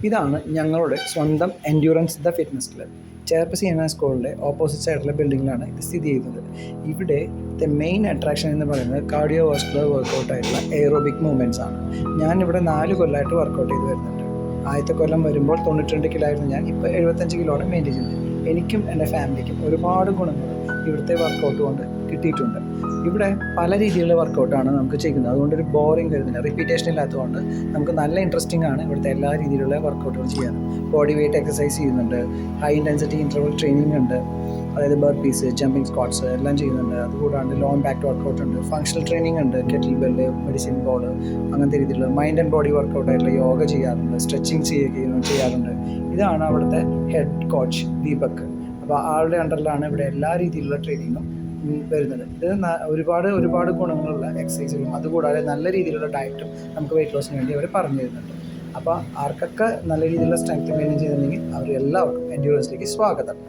ഇതാണ് ഞങ്ങളുടെ സ്വന്തം endurance the fitness club. Cherpu സ്കൂളിൻ്റെ ഓപ്പോസിറ്റ് സൈഡിലെ ബിൽഡിങ്ങിലാണ് ഇത് സ്ഥിതി ചെയ്യുന്നത്. ഇവിടെ മെയിൻ അട്രാക്ഷൻ എന്ന് പറയുന്നത് കാർഡിയോ വാസ്കുലർ വർക്കൗട്ടായിട്ടുള്ള എയറോബിക് മൂവ്മെൻറ്റ്സ് ആണ്. ഞാനിവിടെ 4 കൊല്ലമായിട്ട് വർക്കൗട്ട് ചെയ്ത് വരുന്നുണ്ട്. ആദ്യത്തെ കൊല്ലം വരുമ്പോൾ 92 കിലോ ആയിരുന്നു ഞാൻ. ഇപ്പോൾ 75 കിലോയാണ് മെയിൻറ്റെയിൻ ചെയ്യുന്നത്. എനിക്കും എൻ്റെ ഫാമിലിക്കും ഒരുപാട് ഗുണങ്ങൾ ഇവിടുത്തെ വർക്കൗട്ട് കൊണ്ട് കിട്ടിയിട്ടുണ്ട്. ഇവിടെ പല രീതിയിലുള്ള വർക്കൗട്ടാണ് നമുക്ക് ചെയ്യുന്നത്. അതുകൊണ്ട് ഒരു ബോറിംഗ് വരുന്നില്ല, റിപ്പീറ്റേഷൻ ഇല്ലാത്തതുകൊണ്ട് നമുക്ക് നല്ല ഇൻട്രസ്റ്റിംഗ് ആണ് ഇവിടുത്തെ എല്ലാ രീതിയിലുള്ള വർക്കൗട്ടുകൾ ചെയ്യാൻ. ബോഡി വെയ്റ്റ് എക്സസൈസ് ചെയ്യുന്നുണ്ട്, ഹൈ ഇൻറ്റൻസിറ്റി ഇൻ്റർവൽ ട്രെയിനിങ് ഉണ്ട്, അതായത് ബർപ്പീസ്, ജമ്പിങ് സ്ക്വാട്ട്സ് എല്ലാം ചെയ്യുന്നുണ്ട്. അതുകൂടാണ്ട് ലോങ് ബാക്ക് വർക്കൗട്ട് ഉണ്ട്, ഫങ്ഷണൽ ട്രെയിനിങ് ഉണ്ട്, കെറ്റിൽ ബെല്ല്, മെഡിസിൻ ബോൾ, അങ്ങനത്തെ രീതിയിലുള്ള മൈൻഡ് ആൻഡ് ബോഡി വർക്കൗട്ടായിട്ടുള്ള യോഗ ചെയ്യാറുണ്ട്, സ്ട്രെച്ചിങ് ചെയ്യാറുണ്ട്. ഇതാണ് അവിടുത്തെ ഹെഡ് കോച്ച് ദീപക്. അപ്പോൾ ആളുടെ അണ്ടറിലാണ് ഇവിടെ എല്ലാ രീതിയിലുള്ള ട്രെയിനിങ്ങും വരുന്നത്. ഇത് ഒരുപാട് ഗുണങ്ങളുള്ള എക്സസൈസുകളും അതുകൂടാതെ നല്ല രീതിയിലുള്ള ഡയറ്റും നമുക്ക് വെയിറ്റ് ലോസിന് വേണ്ടി അവർ പറഞ്ഞു തരുന്നുണ്ട്. അപ്പോൾ ആർക്കൊക്കെ നല്ല രീതിയിലുള്ള സ്ട്രെങ്ത് മെയിൻറ്റെയിൻ ചെയ്യുന്നുണ്ടെങ്കിൽ അവരെല്ലാവർക്കും എൻഡ്യൂറൻസിലേക്ക് സ്വാഗതം.